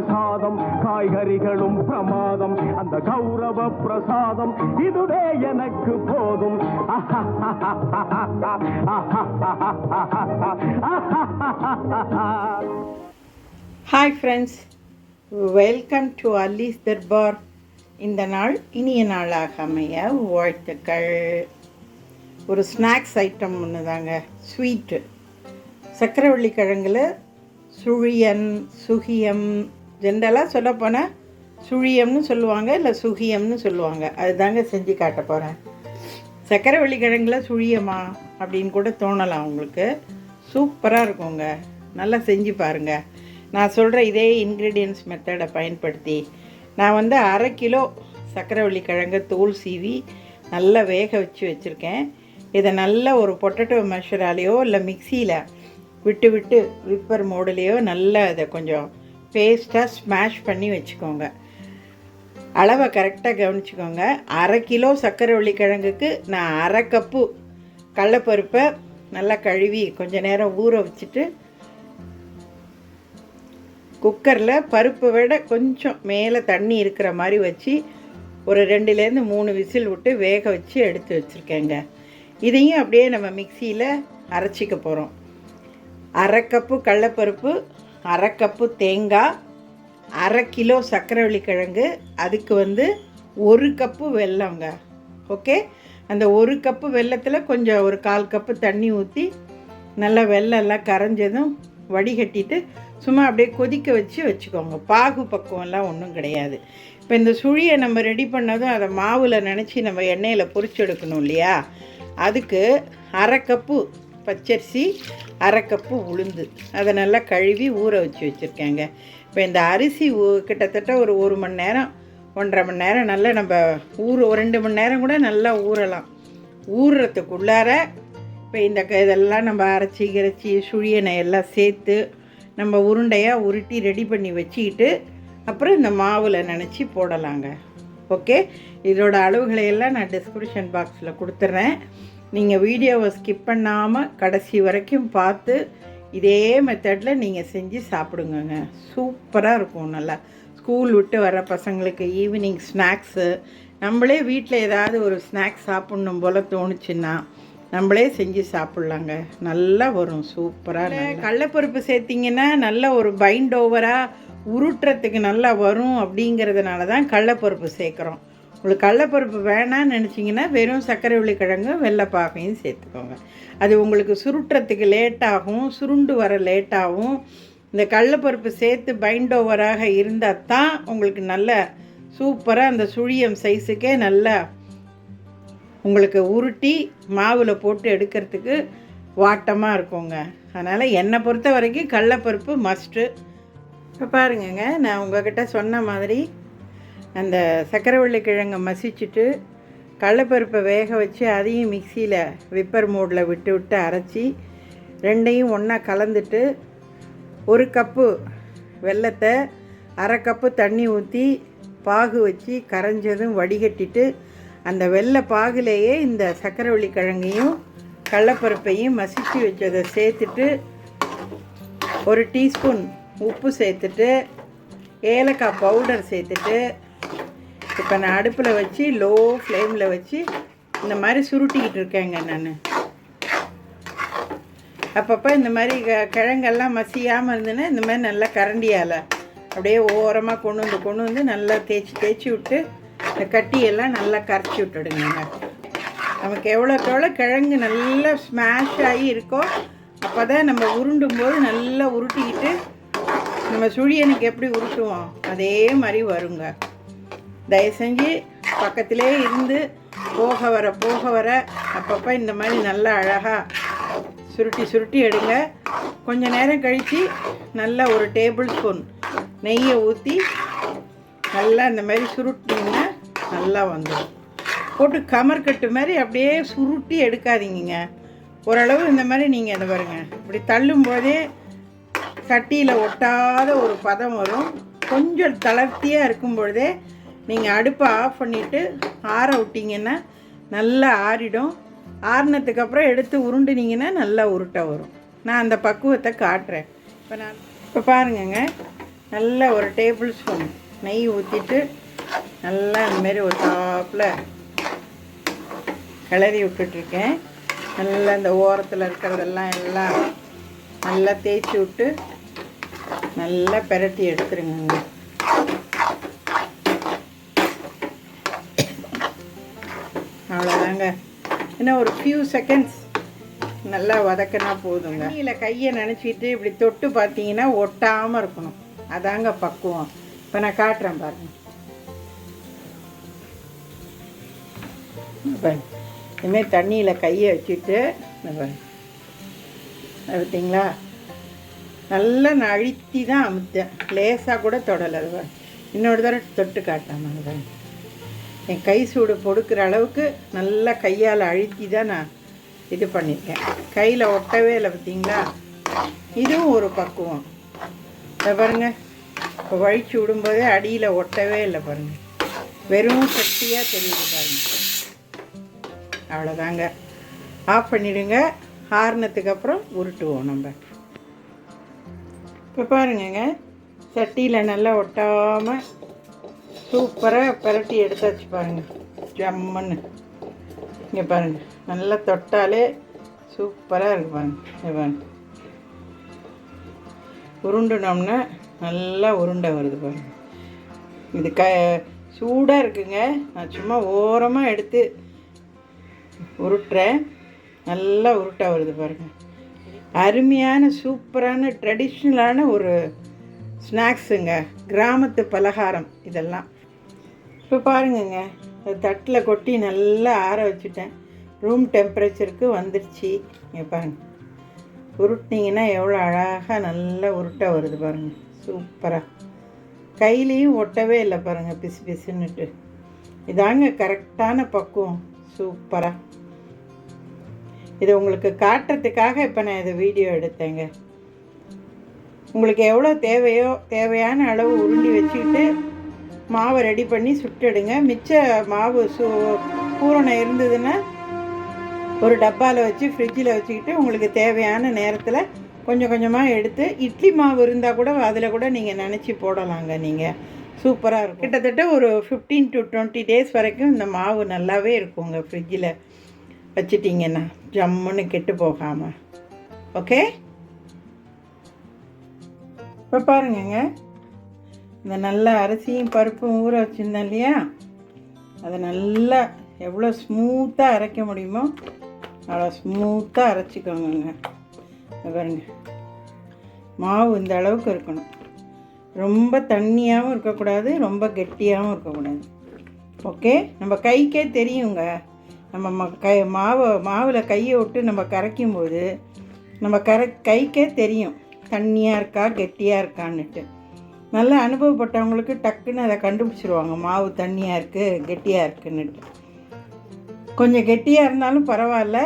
சாதம் காய்கறிகளும் பிரமாதம் அந்த கௌரவ பிரசாதம் இதுவே எனக்கு போதும். Hi friends, welcome to Ally's Darbar. இந்த நாள் இனிய நாளாக அமைய வாழ்த்துக்கள். ஒரு ஸ்நாக்ஸ் ஐட்டம் ஒன்று தாங்க, ஸ்வீட்டு. சக்கரவள்ளி கிழங்குல சுழியன், சுகியம், ஜென்ரலாக சொல்லப்போனால் சுழியம்னு சொல்லுவாங்க, இல்லை சுகியம்னு சொல்லுவாங்க. அதுதாங்க செஞ்சு காட்ட போகிறேன். சக்கரவள்ளி கிழங்குல சுழியமா அப்படின்னு கூட தோணலாம் உங்களுக்கு. சூப்பராக இருக்குங்க, நல்லா செஞ்சு பாருங்கள். நான் சொல்கிற இதே இன்க்ரீடியன்ஸ் மெத்தடை பயன்படுத்தி நான் 1/2 கிலோ சக்கரவள்ளி கிழங்கு தோல் சீவி நல்லா வேக வச்சுருக்கேன். இதை நல்லா ஒரு பொட்டேட்டோ மெஷராலேயோ இல்லை மிக்சியில் விட்டு விப்பர் மோடுலேயோ நல்லா இதை கொஞ்சம் பேஸ்ட்டாக ஸ்மாஷ் பண்ணி வச்சுக்கோங்க. அளவை கரெக்டாக கவனிச்சுக்கோங்க. 1/2 கிலோ சக்கரவள்ளி கிழங்குக்கு நான் 1/2 கப்பு கடலைப்பருப்பை நல்லா கழுவி கொஞ்சம் நேரம் ஊற வச்சுட்டு குக்கரில் பருப்பை விட கொஞ்சம் மேலே தண்ணி இருக்கிற மாதிரி வச்சு ஒரு 2-3 விசில் விட்டு வேக வச்சு எடுத்து வச்சுருக்கேங்க. இதையும் அப்படியே நம்ம மிக்சியில் அரைச்சிக்க போகிறோம். 1/2 கப்பு கடலைப்பருப்பு, 1/2 கப்பு தேங்காய், 1/2 கிலோ சக்கரவள்ளி கிழங்கு, அதுக்கு 1 கப்பு வெல்லங்க. ஓகே, அந்த 1 கப்பு வெல்லத்தில் கொஞ்சம் ஒரு 1/4 கப்பு தண்ணி ஊற்றி நல்லா வெல்லம் எல்லாம் கரைஞ்சதும் வடிகட்டிட்டு சும்மா அப்படியே கொதிக்க வச்சுக்கோங்க. பாகு பக்குவம்லாம் ஒன்றும் கிடையாது. இப்போ இந்த சுழியை நம்ம ரெடி பண்ணதும் அதை மாவில் நினச்சி நம்ம எண்ணெயில் பொரிச்சு எடுக்கணும் இல்லையா? அதுக்கு 1/2 கப்பு பச்சரிசி, 1/2 கப்பு உளுந்து, அதை நல்லா கழுவி ஊற வச்சுருக்கேங்க. இப்போ இந்த அரிசி கிட்டத்தட்ட ஒரு 1 மணி நேரம் 1.5 மணி நேரம் நல்லா நம்ம ஒரு 2 மணி நேரம் கூட நல்லா ஊறலாம். ஊறுறதுக்குள்ளார இப்போ இதெல்லாம் நம்ம அரைச்சி சுழியனை எல்லாம் சேர்த்து நம்ம உருண்டையாக உருட்டி ரெடி பண்ணி வச்சுக்கிட்டு அப்புறம் இந்த மாவில் நினச்சி போடலாங்க. ஓகே, இதோட அளவுகளை எல்லாம் நான் டிஸ்கிரிப்ஷன் பாக்ஸில் கொடுத்துட்றேன். நீங்கள் வீடியோவை ஸ்கிப் பண்ணாமல் கடைசி வரைக்கும் பார்த்து இதே மெத்தடில் நீங்கள் செஞ்சு சாப்பிடுங்க. சூப்பராக இருக்கும். நல்லா ஸ்கூல் விட்டு வர பசங்களுக்கு ஈவினிங் ஸ்நாக்ஸு, நம்மளே வீட்டில் ஏதாவது ஒரு ஸ்நாக்ஸ் சாப்பிட்ணும் போல் தோணுச்சுன்னா நம்மளே செஞ்சு சாப்பிட்லாங்க. நல்லா வரும், சூப்பராக. கடலைப்பருப்பு சேர்த்திங்கன்னா நல்ல ஒரு பைண்ட் ஓவராக உருட்டுறதுக்கு நல்லா வரும். அப்படிங்கிறதுனால தான் கடலைப்பருப்பு சேர்க்குறோம். உங்களுக்கு கடலைப்பருப்பு வேணான்னு நினச்சிங்கன்னா வெறும் சக்கரவள்ளி கிழங்கு வெள்ளைப்பாகையும் சேர்த்துக்கோங்க. அது உங்களுக்கு சுருட்டுறதுக்கு லேட்டாகும், சுருண்டு வர லேட்டாகும். இந்த கடலைப்பருப்பு சேர்த்து பைண்ட் ஓவராக இருந்தால் தான் உங்களுக்கு நல்ல சூப்பராக அந்த சுழியம் சைஸுக்கே நல்லா உங்களுக்கு உருட்டி மாவில் போட்டு எடுக்கிறதுக்கு வாட்டமாக இருக்குங்க. அதனால் என்னை பொறுத்த வரைக்கும் கடலைப்பருப்பு மஸ்ட்டு. இப்போ பாருங்கங்க, நான் உங்கள்கிட்ட சொன்ன மாதிரி அந்த சக்கரவள்ளி கிழங்கை மசிச்சுட்டு கடலைப்பருப்பை வேக வச்சு அதையும் மிக்சியில் விப்பர் மோடில் விட்டு அரைச்சி ரெண்டையும் ஒன்றா கலந்துட்டு 1 கப்பு வெல்லத்தை 1/2 கப்பு தண்ணி ஊற்றி பாகு வச்சு கரைஞ்சதும் வடிகட்டிட்டு அந்த வெள்ளை பாகுலேயே இந்த சக்கரவள்ளி கிழங்கையும் கடலைப்பருப்பையும் மசிச்சு வச்சதை சேர்த்துட்டு 1 டீஸ்பூன் உப்பு சேர்த்துட்டு ஏலக்காய் பவுடர் சேர்த்துட்டு இப்போ நான் அடுப்பில் வச்சு லோ ஃப்ளேமில் வச்சு இந்த மாதிரி சுருட்டிக்கிட்டு இருக்கேங்க. நான் அப்பப்போ இந்த மாதிரி கிழங்கெல்லாம் மசியாமல் இருந்ததுன்னா இந்த மாதிரி நல்லா கரண்டியால் அப்படியே ஓரமாக கொண்டு வந்து நல்லா தேய்ச்சி விட்டு இந்த கட்டியெல்லாம் நல்லா கரைச்சி விட்டுடுங்க. நமக்கு எவ்வளோ கிழங்கு நல்லா ஸ்மாஷ் ஆகி இருக்கோ அப்போ தான் நம்ம உருண்டும் போது நல்லா உருட்டிக்கிட்டு நம்ம சுழியனுக்கு எப்படி உருட்டுவோம் அதே மாதிரி வருங்க. தயவு செஞ்சு பக்கத்திலே இருந்து போக வர அப்பப்போ இந்த மாதிரி நல்லா அழகாக சுருட்டி எடுங்க. கொஞ்சம் நேரம் கழித்து நல்லா 1 டேபிள் ஸ்பூன் நெய்யை ஊற்றி நல்லா இந்த மாதிரி சுருட்டிங்கன்னா நல்லா வந்துடும். போட்டு கமர்கட்டு மாதிரி அப்படியே சுருட்டி எடுக்காதீங்க. ஓரளவு இந்த மாதிரி நீங்கள் அதை பாருங்க, இப்படி தள்ளும் போதே சட்டியில் ஒட்டாத ஒரு பதம் வரும். கொஞ்சம் தளர்த்தியாக இருக்கும் பொழுதே நீங்கள் அடுப்பை ஆஃப் பண்ணிவிட்டு ஆற விட்டிங்கன்னா நல்லா ஆறிடும். ஆறினதுக்கப்புறம் எடுத்து உருண்டுனீங்கன்னா நல்லா உருட்டை வரும். நான் அந்த பக்குவத்தை காட்டுறேன். இப்போ பாருங்கங்க, நல்லா ஒரு டேபிள் ஸ்பூன் நெய் ஊற்றிட்டு நல்லா இந்தமாரி ஒரு டாப்பில் கிளறி விட்டுட்ருக்கேன். நல்லா இந்த ஓரத்தில் இருக்கிறதெல்லாம் எல்லாம் நல்லா தேய்ச்சி விட்டு நல்லா பெரட்டி எடுத்துருங்க. அவ்வளோதாங்க. இன்னும் ஒரு ஃபியூ செகண்ட்ஸ் நல்லா வதக்கினா போதுங்க. தண்ணியில் கையை நினச்சிட்டு இப்படி தொட்டு பார்த்தீங்கன்னா ஒட்டாமல் இருக்கணும். அதாங்க பக்குவம். இப்போ நான் காட்டுறேன் பாருங்க. இதுமாரி தண்ணியில் கையை வச்சுட்டு பார்த்தீங்களா, நல்லா நான் அழுத்தி தான் அமுத்தேன், லேசாக கூட தொடலை. இன்னொரு தடவை தொட்டு காட்டாமல் என் கை சூடு பொடுக்கிற அளவுக்கு நல்லா கையால் அழுத்தி தான் நான் இது பண்ணியிருக்கேன். கையில் ஒட்டவே இல்லை பார்த்தீங்களா. இதுவும் ஒரு பக்குவம். இதை பாருங்கள், இப்போ வழித்து விடும்போதே அடியில் ஒட்டவே இல்லை பாருங்கள், வெறும் சட்டியாக தெரியுது பாருங்கள். அவ்வளோதாங்க. ஆஃப் பண்ணிவிடுங்க. ஆறுனதுக்கு அப்புறம் உருட்டுவோம் நம்ம. இப்போ பாருங்கங்க, சட்டியில் நல்லா ஒட்டாமல் சூப்பராக பரட்டி எடுத்தாச்சு பாருங்கள். ஜம்முன்னு இங்கே பாருங்கள், நல்லா தொட்டாலே சூப்பராக இருக்கு பாருங்கள். இங்கே பாருங்கள், உருண்டுனோம்னா நல்லா உருண்டை வருது பாருங்கள். இது சூடாக இருக்குங்க. நான் சும்மா ஓரமாக எடுத்து உருட்டுறேன். நல்லா உருட்டாக வருது பாருங்கள். அருமையான சூப்பரான ட்ரெடிஷ்னலான ஒரு ஸ்நாக்ஸுங்க, கிராமத்து பலகாரம் இதெல்லாம். இப்போ பாருங்கங்க, அது தட்டில் கொட்டி நல்லா ஆற வச்சுட்டேன். ரூம் டெம்பரேச்சருக்கு வந்துடுச்சு. இங்கே பாருங்கள், உருட்டினீங்கன்னா எவ்வளோ அழகாக நல்லா உருட்டாக வருது பாருங்கள். சூப்பராக கையிலையும் ஒட்டவே இல்லை பாருங்கள், பிசு பிசுன்னுட்டு. இதாங்க கரெக்டான பக்குவம். சூப்பராக இது உங்களுக்கு காட்டுறதுக்காக இப்போ நான் இதை வீடியோ எடுத்தேங்க. உங்களுக்கு எவ்வளோ தேவையோ தேவையான அளவு உருண்டி வச்சுக்கிட்டு மாவை ரெடி பண்ணி சுட்டுடுங்க. மிச்ச மாவு பூரணம் இருந்ததுன்னா ஒரு டப்பாவில் வச்சு ஃப்ரிட்ஜில் வச்சுக்கிட்டு உங்களுக்கு தேவையான நேரத்தில் கொஞ்சம் கொஞ்சமாக எடுத்து, இட்லி மாவு இருந்தால் கூட அதில் கூட நீங்கள் நினச்சி போடலாங்க. நீங்கள் சூப்பராக இருக்கும். கிட்டத்தட்ட ஒரு 15 to 20 days வரைக்கும் இந்த மாவு நல்லாவே இருக்குங்க ஃப்ரிட்ஜில் வச்சிட்டிங்கன்னா, ஜம்முன்னு கெட்டு போகாமல். ஓகே, இப்போ பாருங்கங்க, இந்த நல்ல அரிசியும் பருப்பும் ஊற வச்சுருந்தேன் இல்லையா, அதை நல்லா எவ்வளோ ஸ்மூத்தாக அரைக்க முடியுமோ அவ்வளோ ஸ்மூத்தாக அரைச்சிக்கோங்க. பாருங்க, மாவு இந்த அளவுக்கு இருக்கணும். ரொம்ப தண்ணியாகவும் இருக்கக்கூடாது, ரொம்ப கெட்டியாகவும் இருக்கக்கூடாது. ஓகே, நம்ம கைக்கே தெரியுங்க. நம்ம மாவில் கையை விட்டு நம்ம கரைக்கும்போது நம்ம கைக்கே தெரியும் தண்ணியாக இருக்கா கெட்டியாக இருக்கான்னுட்டு. நல்லா அனுபவப்பட்டவங்களுக்கு டக்குன்னு அதை கண்டுபிடிச்சிருவாங்க, மாவு தண்ணியாக இருக்குது கெட்டியாக இருக்குன்னுட்டு. கொஞ்சம் கெட்டியாக இருந்தாலும் பரவாயில்ல,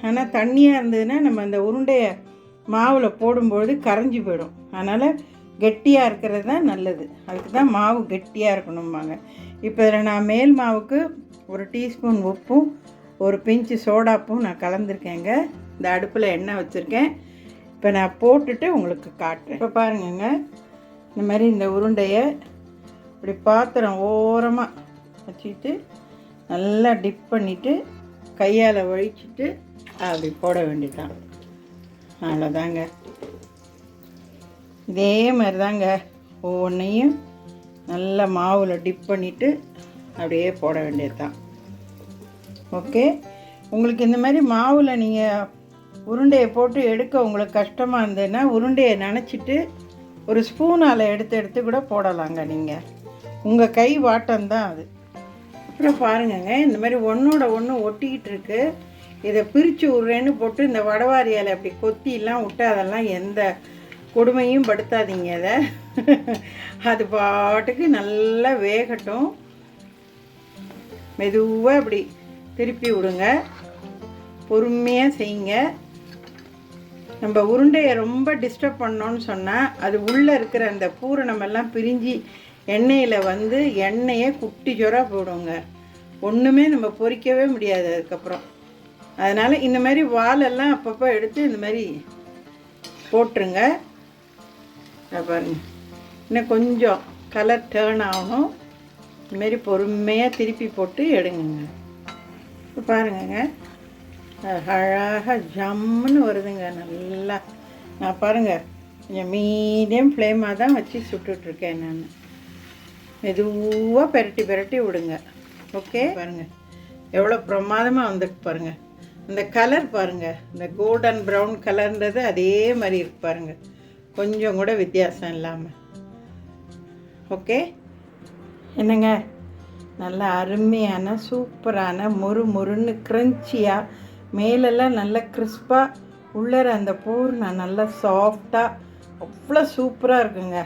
ஆனால் தண்ணியாக இருந்ததுன்னா நம்ம அந்த உருண்டையை மாவில் போடும்போது கரைஞ்சி போயிடும். அதனால் கெட்டியாக இருக்கிறது தான் நல்லது. அதுக்கு தான் மாவு கெட்டியாக இருக்கணும்பாங்க. இப்போ இதில் நான் மேல் மாவுக்கு 1 டீஸ்பூன் உப்பும் 1 பிஞ்சு சோடாப்பும் நான் கலந்துருக்கேங்க. இந்த அடுப்பில் எண்ணெய் வச்சுருக்கேன். இப்போ நான் போட்டுட்டு உங்களுக்கு காட்டுறேன். இப்போ பாருங்கங்க, இந்த மாதிரி இந்த உருண்டையை இப்படி பாத்திரம் ஓரமாக வச்சுக்கிட்டு நல்லா டிப் பண்ணிவிட்டு கையால் வழிச்சிட்டு அப்படி போட வேண்டியதான். அவ்வளோதாங்க. இதே மாதிரி தாங்க ஒவ்வொன்றையும் நல்லா மாவில் டிப் பண்ணிவிட்டு அப்படியே போட வேண்டியது தான். ஓகே, உங்களுக்கு இந்த மாதிரி மாவில் நீங்கள் உருண்டையை போட்டு எடுக்க உங்களுக்கு கஷ்டமாக இருந்ததுன்னா உருண்டையை நனைச்சிட்டு ஒரு ஸ்பூனால் எடுத்து கூட போடலாங்க. நீங்கள் உங்கள் கை வாட்டம்தான் அது. அப்புறம் பாருங்கங்க, இந்த மாதிரி ஒன்றோட ஒன்று ஒட்டிக்கிட்டு இருக்கு. இதை பிரித்து விட்றேன்னு போட்டு இந்த வடவாரியால் அப்படி கொத்திலாம் விட்டு அதெல்லாம் எந்த கொடுமையும் படுத்தாதீங்க. அதை அது பாட்டுக்கு நல்லா வேகட்டும். மெதுவாக அப்படி திருப்பி விடுங்க, பொறுமையாக செய்யுங்க. நம்ம உருண்டையை ரொம்ப டிஸ்டர்ப் பண்ணோன்னு சொன்னால் அது உள்ளே இருக்கிற அந்த பூரணமெல்லாம் பிரிஞ்சு எண்ணெயில் வந்து எண்ணெயை குட்டி ஜொராக போடுங்க. ஒன்றுமே நம்ம பொரிக்கவே முடியாது அதுக்கப்புறம். அதனால் இந்த மாதிரி வாலெல்லாம் அப்பப்போ எடுத்து இந்த மாதிரி போட்டுருங்க. பாருங்க, இன்னும் கொஞ்சம் கலர் டேர்ன் ஆகணும். இதுமாரி பொறுமையாக திருப்பி போட்டு எடுங்குங்க. இப்போ பாருங்கங்க, அழகாக ஜம்முன்னு வருதுங்க. நல்லா நான் பாருங்கள் கொஞ்சம் மீடியம் ஃப்ளேமாக தான் வச்சு சுட்டுட்ருக்கேன். நான் மெதுவாக பெரட்டி விடுங்க. ஓகே, பாருங்கள் எவ்வளோ பிரமாதமாக வந்துருக்கு பாருங்கள். இந்த கலர் பாருங்கள், இந்த கோல்டன் ப்ரௌன் கலர்ன்றது அதே மாதிரி இருக்கு பாருங்கள், கொஞ்சம் கூட வித்தியாசம் இல்லாமல். ஓகே, என்னங்க நல்லா அருமையான சூப்பரான மொறுன்னு க்ரன்ச்சியாக, மேலெல்லாம் நல்லா கிறிஸ்பாக, உள்ளர அந்த பூர்ண நல்லா சாஃப்டாக அவ்வளோ சூப்பராக இருக்குங்க.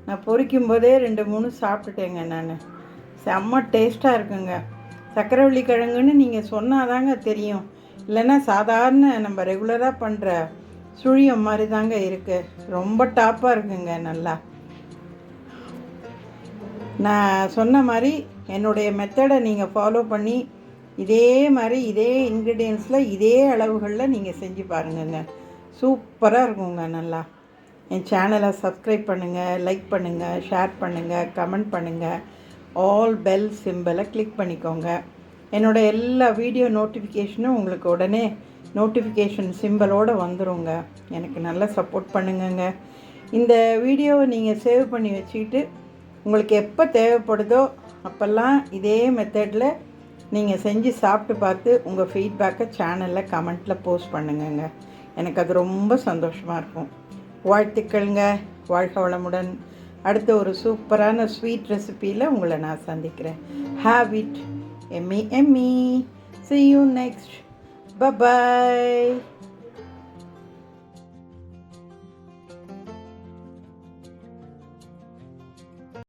நான் பொரிக்கும் போதே 2-3 சாப்பிட்டுட்டேங்க. நான் செம்ம டேஸ்ட்டாக இருக்குங்க. சக்கரவள்ளி கிழங்குன்னு நீங்கள் சொன்னாதாங்க தெரியும், இல்லைன்னா சாதாரண நம்ம ரெகுலராக பண்ணுற சுழியம் மாதிரி தாங்க இருக்குது. ரொம்ப டாப்பாக இருக்குங்க. நல்லா நான் சொன்ன மாதிரி என்னுடைய மெத்தடை நீங்கள் ஃபாலோ பண்ணி இதே மாதிரி இதே இன்க்ரீடியன்ஸில் இதே அளவுகளில் நீங்கள் செஞ்சு பாருங்கங்க. சூப்பராக இருக்குங்க. நல்லா என் சேனலை சப்ஸ்கிரைப் பண்ணுங்கள், லைக் பண்ணுங்கள், ஷேர் பண்ணுங்கள், கமெண்ட் பண்ணுங்கள், ஆல் பெல் சிம்பிளை கிளிக் பண்ணிக்கோங்க. என்னோடய எல்லா வீடியோ நோட்டிஃபிகேஷனும் உங்களுக்கு உடனே நோட்டிஃபிகேஷன் சிம்பிளோடு வந்துடுங்க. எனக்கு நல்லா சப்போர்ட் பண்ணுங்கங்க. இந்த வீடியோவை நீங்கள் சேவ் பண்ணி வச்சுக்கிட்டு உங்களுக்கு எப்போ தேவைப்படுதோ அப்போல்லாம் இதே மெத்தடில் நீங்கள் செஞ்சு சாப்பிட்டு பார்த்து உங்கள் ஃபீட்பேக்கை சேனலில் கமெண்ட்டில் போஸ்ட் பண்ணுங்கங்க. எனக்கு அது ரொம்ப சந்தோஷமாக இருக்கும். வாழ்த்துக்கள்ங்க. வாழ்க வளமுடன். அடுத்த ஒரு சூப்பரான ஸ்வீட் ரெசிப்பியில் உங்களை நான் சந்திக்கிறேன். Have it Emmy. See you next. Bye-bye.